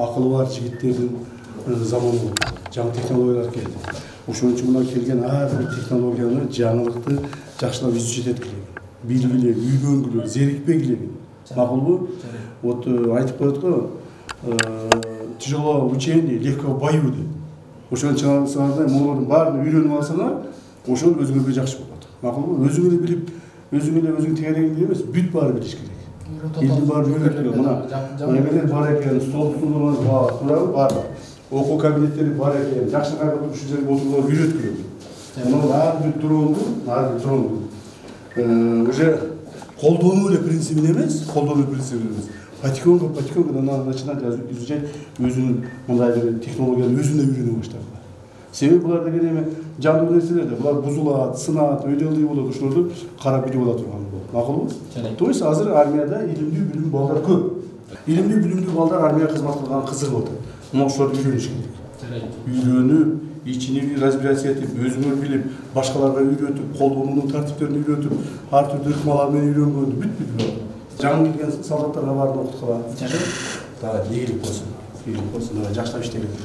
акылы бар жигиттердин заманы болду. Жаңы технологиялар келди. Ошон үчүн мына келген ар бир технологияны, жаңылыкты жакшылап изучить эткиле. Билгиле, үйрөнгүлө, зерикпегиле. Макулбу? Вот айтып коет го, тяжело в учении, легко в бою деп. Ошон чыгасаңыздар, могулордун баарын үйрөнүп алсаңар, ошол өзүңөргө жакшы болот. Макулбу? Өзүң эле билип, өзүң тегерегиңди эмес, бүт баары билиш керек. Элдин баары үйрөтүлөт. Мына эмелер бар экен, столдорубуз бар, туурабы? Бар. Окуу кабинеттери бар экен, жакшы кайгы ушул жерге отуруп үйрөткүлөт. Мына ар бир тронгу, уже колдонуу эле принцибин эмес, Потихоньку начинать изучать өзүнүн мындай бир технологияны өзүнө үйрөнө баштады. Себеби булар деген эме жандуу нерселер да, булар бузулат, сынат, өйдөлүү болот, ошолорду карап билип ала турган болот. Макулбу? То есть азыр армияда илимдүү билимдүү балдар көп. Илимдүү билимдүү балдар армияга кызмат кылган кызыгып атат. Мына ошолорду үйрөнүш керек. Үйрөнүп, ичини разбираться этип, өзүңөр билип, башкаларга үйрөтүп, колдонуунун тартиптерин үйрөтүп, ар түрдүү ыкмалар менен үйрөнгөндү бүт. Жаңы келген солдаттарга баарын окуткула. Дагы ийгилик болсун. Жакшылап иштей берет.